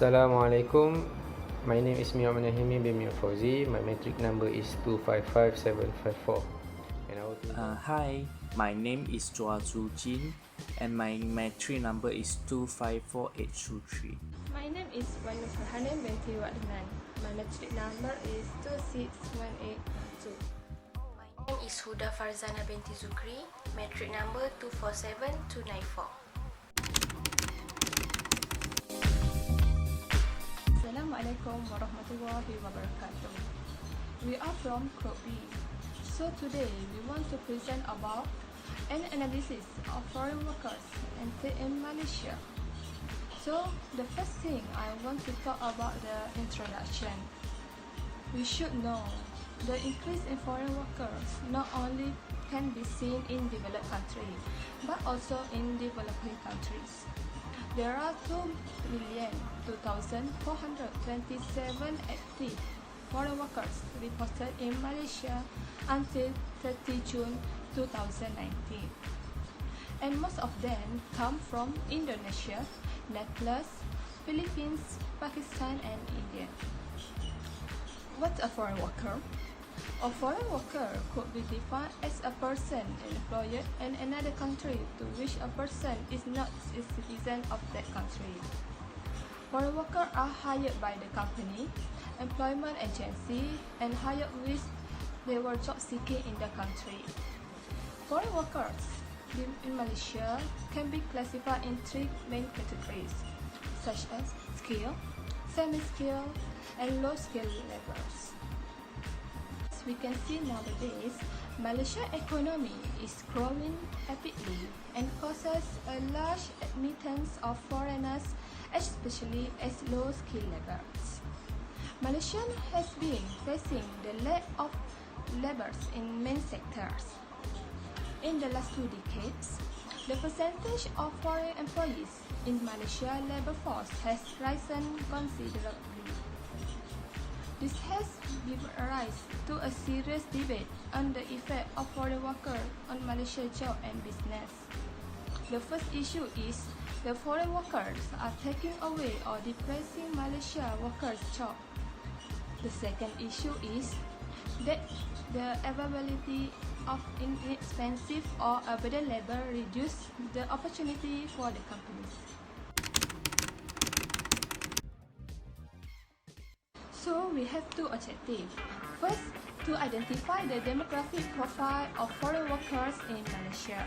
Assalamualaikum. My name is Muhammad Nahimi bin Mia Fauzi. My metric number is 255754. Hi, my name is Chua Chu Jin and my metric number is 254823. My name is Wanu Farhanan binti Wadnan. My metric number is 261812. My name is Huda Farzana binti Zukri. Metric number 247294. Assalamualaikum warahmatullahi wabarakatuh. We are from Group B. So today we want to present about an analysis of foreign workers entered in Malaysia. So the first thing I want to talk about the introduction. We should know the increase in foreign workers not only can be seen in developed countries but also in developing countries. There are 2,002,427 active foreign workers reported in Malaysia until 30 June 2019. And most of them come from Indonesia, Nepal, Philippines, Pakistan and India. What's a foreign worker? A foreign worker could be defined as a person employed in another country to which a person is not a citizen of that country. Foreign workers are hired by the company, employment agency, and hired with they were job seeking in the country. Foreign workers in Malaysia can be classified in three main categories, such as skilled, semi-skilled, and low-skilled laborers. As we can see nowadays, Malaysia's economy is growing rapidly and causes a large admittance of foreigners, especially as low-skilled laborers. Malaysia has been facing the lack of laborers in many sectors. In the last 2 decades, the percentage of foreign employees in Malaysia's labor force has risen considerably. This has given rise to a serious debate on the effect of foreign workers on Malaysia's job and business. The first issue is the foreign workers are taking away or depressing Malaysia workers' job. The second issue is that the availability of inexpensive or abundant labor reduce the opportunity for the companies. So we have two objectives. First, to identify the demographic profile of foreign workers in Malaysia.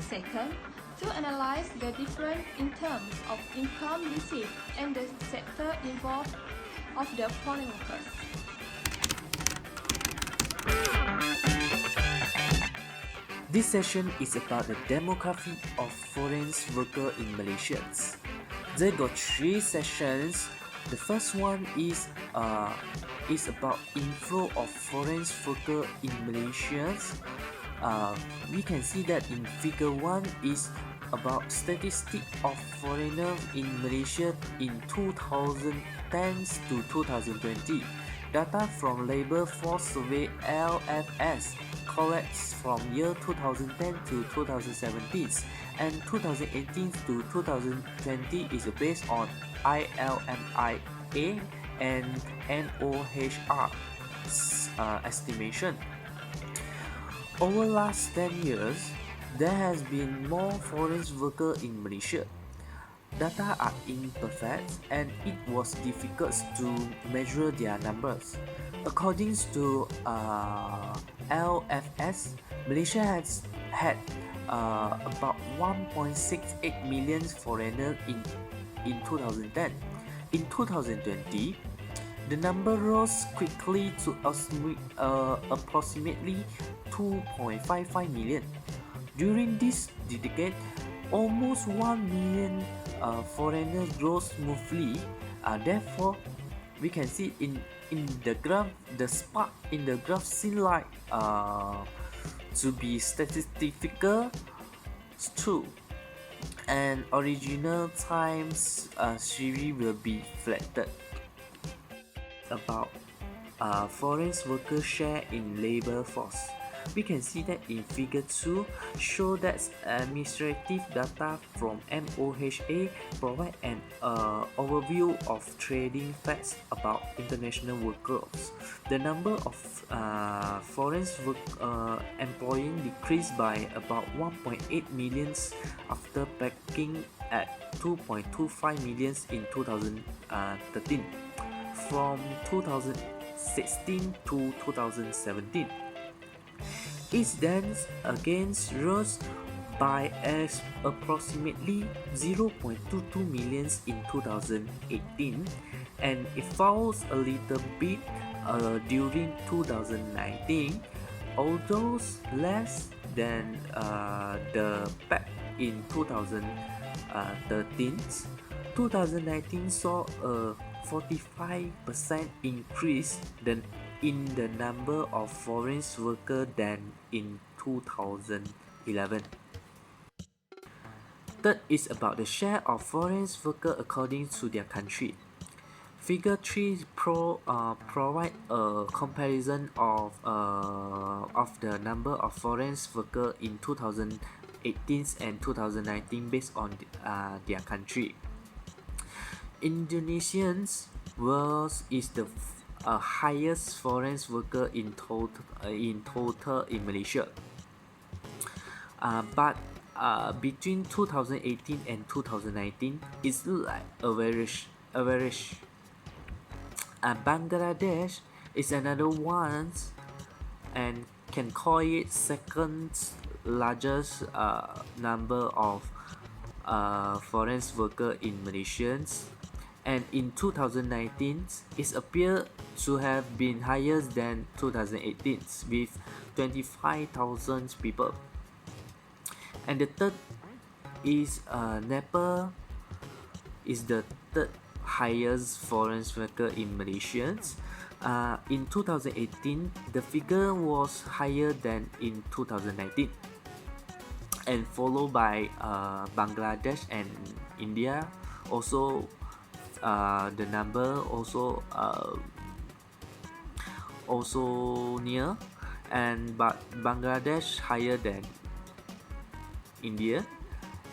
Second, to analyze the difference in terms of income received and the sector involved of the foreign workers. This session is about the demography of foreign workers in Malaysia. There got 3 sessions. The first one is about inflow of foreign workers in Malaysia. We can see that in figure 1 is about statistics of foreigners in Malaysia in 2010 to 2020. Data from Labour Force Survey (LFS) collects from year 2010 to 2017, and 2018 to 2020 is based on ILMIA and NOHR estimation. Over last 10 years, there has been more foreign workers in Malaysia. Data are imperfect and it was difficult to measure their numbers. According to LFS, Malaysia has had about 1.68 million foreigners in 2010. In 2020, the number rose quickly to approximately 2.55 million. During this decade, almost 1 million foreigners grow smoothly. Therefore, we can see in the graph, the spark in the graph seems like to be statistical true, and original times series will be flattened. About foreign worker share in labor force. We can see that in figure 2 show that administrative data from MOHA provide an overview of trading facts about international workers. The number of foreign employees decreased by about 1.8 million after peaking at 2.25 million in 2013 from 2016 to 2017. It then again rose by approximately 0.22 million in 2018, and it falls a little bit during 2019, although less than the peak in 2013. 2019 saw a 45% increase in the number of foreign workers than in 2011. Third is about the share of foreign workers according to their country. Figure 3 provide a comparison of the number of foreign workers in 2018 and 2019 based on their country. Indonesians is the highest foreign worker in total in Malaysia. But between 2018 and 2019, it's like average. Bangladesh is another one and can call it second largest number of foreign workers in Malaysians. And in 2019, it appeared to have been higher than 2018 with 25,000 people. And the third is Nepal is the third highest foreign worker in Malaysia. In 2018, the figure was higher than in 2019, and followed by Bangladesh and India. Also, the number also near, but Bangladesh higher than India,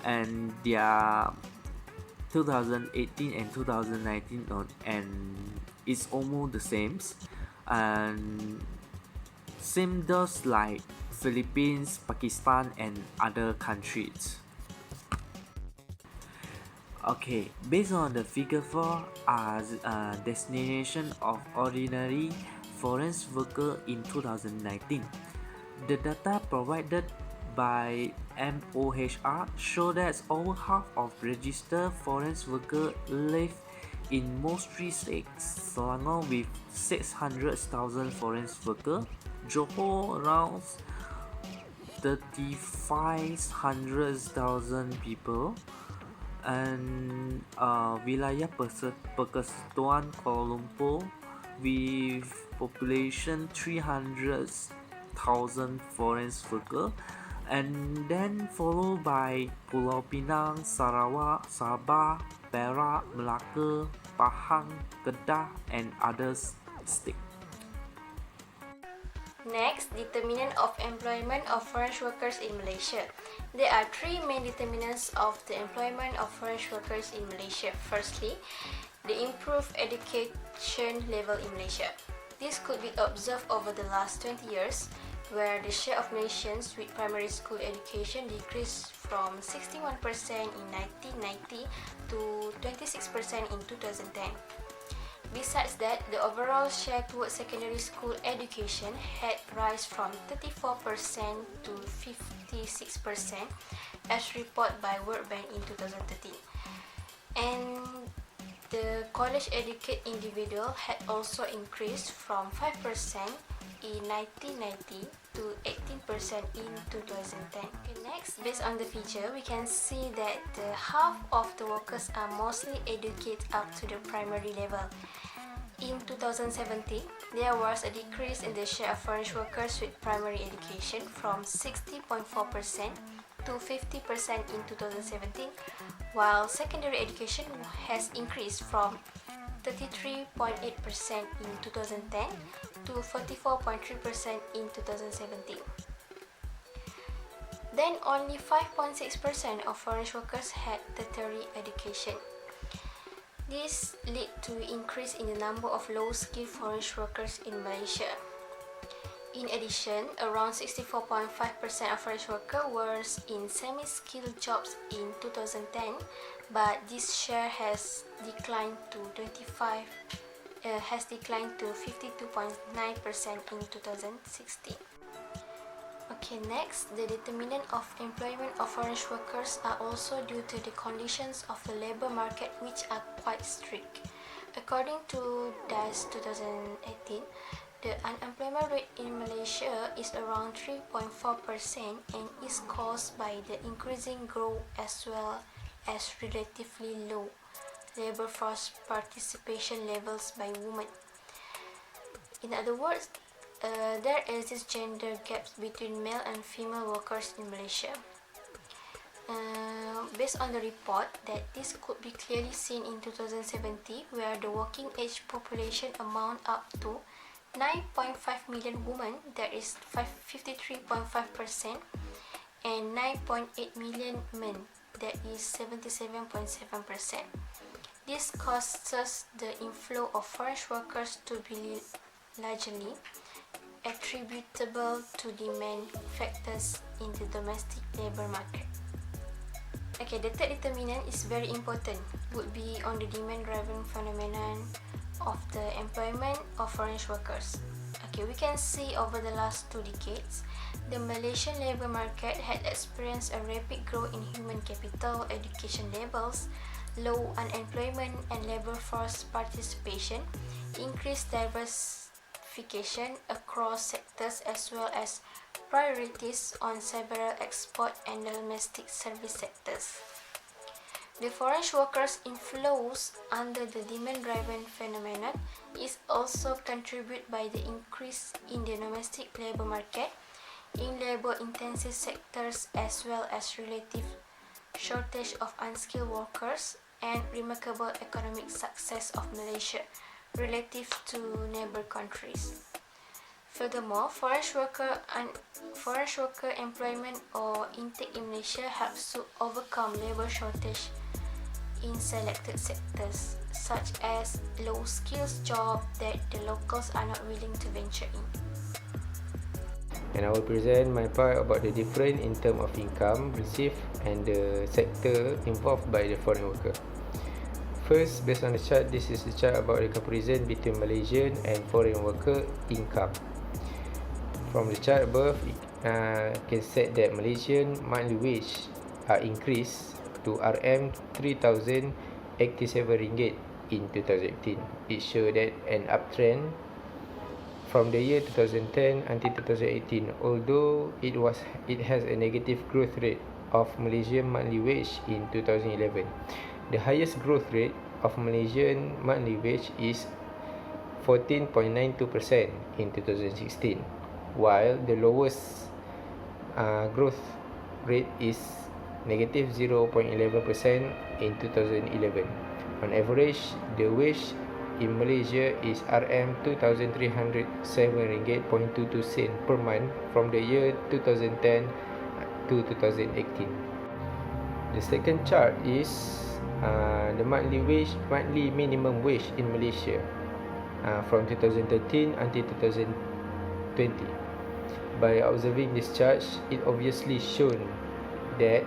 and their 2018 and 2019 and it's almost the same, and same does like Philippines, Pakistan, and other countries. Okay, based on the figure 4 as destination of ordinary foreign worker in 2019, the data provided by MOHR show that over half of registered foreign workers live in most three states: Selangor with 600,000 foreign workers, Johor around 3,500,000 people, and Wilayah Persekutuan Kuala Lumpur with population 300,000 foreign workers, and then followed by Pulau Pinang, Sarawak, Sabah, Perak, Melaka, Pahang, Kedah, and others states. Next, determinant of employment of foreign workers in Malaysia. There are three main determinants of the employment of foreign workers in Malaysia. Firstly, the improved education level in Malaysia. This could be observed over the last 20 years, where the share of Malaysians with primary school education decreased from 61% in 1990 to 26% in 2010. Besides that, the overall share towards secondary school education had risen from 34% to 56% as reported by World Bank in 2013. And the college-educated individual had also increased from 5% in 1990 to 18% in 2010. Okay, next, based on the feature, we can see that half of the workers are mostly educated up to the primary level. In 2017, there was a decrease in the share of foreign workers with primary education from 60.4% to 50% in 2017, while secondary education has increased from 33.8% in 2010 to 44.3% in 2017. then only 5.6% of foreign workers had tertiary education. This led to increase in the number of low-skilled foreign workers in Malaysia. In addition, around 64.5% of foreign workers were in semi-skilled jobs in 2010, but this share has declined to 52.9% in 2016. Okay, next, the determinant of employment of foreign workers are also due to the conditions of the labour market, which are quite strict. According to DAS 2018, the unemployment rate in Malaysia is around 3.4% and is caused by the increasing growth as well as relatively low labour force participation levels by women. In other words, there exists gender gaps between male and female workers in Malaysia. Based on the report, that this could be clearly seen in 2017, where the working age population amount up to 9.5 million women, that is 53.5%, and 9.8 million men, that is 77.7%. This causes the inflow of foreign workers to be largely attributable to demand factors in the domestic labour market. Okay, the third determinant is very important, would be on the demand-driven phenomenon of the employment of foreign workers. Okay, we can see over the last 2 decades, the Malaysian labour market had experienced a rapid growth in human capital, education levels, low unemployment and labour force participation, increased diversification across sectors as well as priorities on several export and domestic service sectors. The foreign workers inflows under the demand-driven phenomenon is also contributed by the increase in the domestic labour market in labour-intensive sectors as well as relative shortage of unskilled workers and remarkable economic success of Malaysia relative to neighbour countries. Furthermore, foreign worker employment or intake in Malaysia helps to overcome labour shortage in selected sectors, such as low skills jobs that the locals are not willing to venture in. And I will present my part about the difference in terms of income received and the sector involved by the foreign worker. First, based on the chart, this is the chart about the comparison between Malaysian and foreign worker income. From the chart above, can set that Malaysian monthly wage are increased to RM3,087 ringgit in 2018. It shows that an uptrend from the year 2010 until 2018, although it has a negative growth rate of Malaysian monthly wage in 2011. The highest growth rate of Malaysian monthly wage is 14.92% in 2016, while the lowest growth rate is negative 0.11% in 2011. On average, the wage in Malaysia is RM2,307 ringgit 0.22 sen per month from the year 2010 to 2018. The second chart is the monthly minimum wage in Malaysia from 2013 until 2020. By observing this chart, it obviously shown that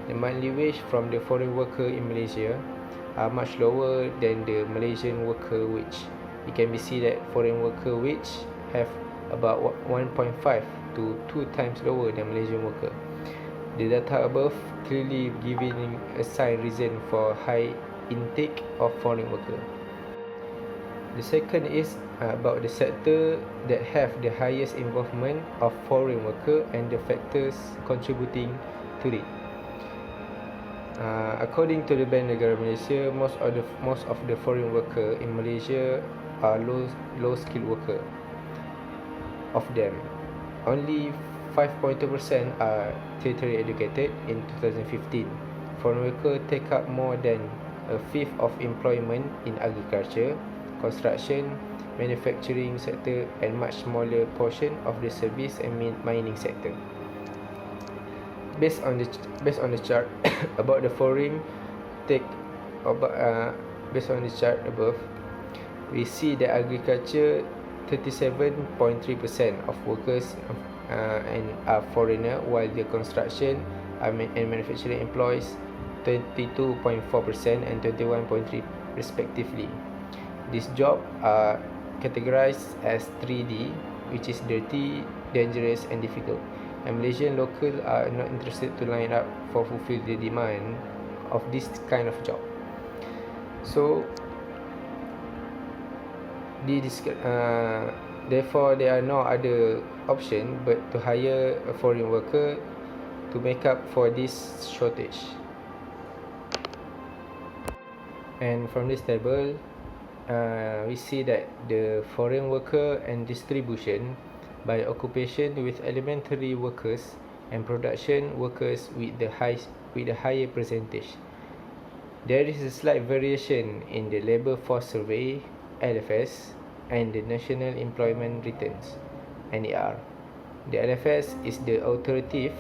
the monthly wage from the foreign worker in Malaysia are much lower than the Malaysian worker wage. It can be seen that foreign worker wage have about 1.5 to 2 times lower than Malaysian worker. The data above clearly giving a sign reason for high intake of foreign worker. The second is about the sector that have the highest involvement of foreign worker and the factors contributing to it. According to the Bank Negara Malaysia, most of the foreign worker in Malaysia are low skilled worker. Of them, only 5.2% are tertiary educated in 2015. Foreign worker take up more than a fifth of employment in agriculture, construction, manufacturing sector and much smaller portion of the service and mining sector. based on the chart about the foreign take about based on the chart above, we see that agriculture 37.3% of workers and are foreigner, while the construction and manufacturing employs 22.4% and 21.3% respectively. These jobs are categorized as 3D, which is dirty, dangerous and difficult, and Malaysian locals are not interested to line up for fulfill the demand of this kind of job. So therefore there are no other option but to hire a foreign worker to make up for this shortage. And from this table, we see that the foreign worker and distribution by occupation, with elementary workers and production workers with the higher percentage. There is a slight variation in the Labour Force Survey (LFS) and the National Employment Returns (NER). The LFS is the authoritative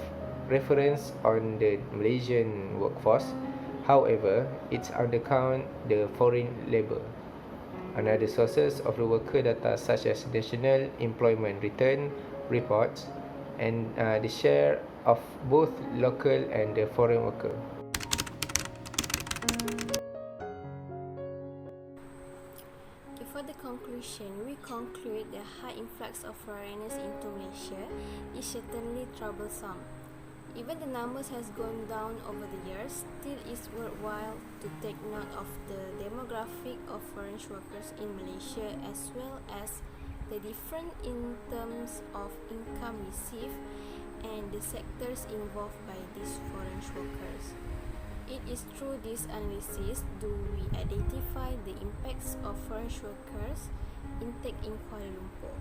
reference on the Malaysian workforce. However, it undercounts the foreign labour. Another sources of the worker data such as National Employment Return reports and the share of both local and the foreign worker. For the conclusion, we conclude the high influx of foreigners into Malaysia is certainly troublesome. Even the numbers has gone down over the years, still is worthwhile to take note of the demographic of foreign workers in Malaysia, as well as the difference in terms of income received and the sectors involved by these foreign workers. It is through this analysis do we identify the impacts of foreign workers intake in Kuala Lumpur.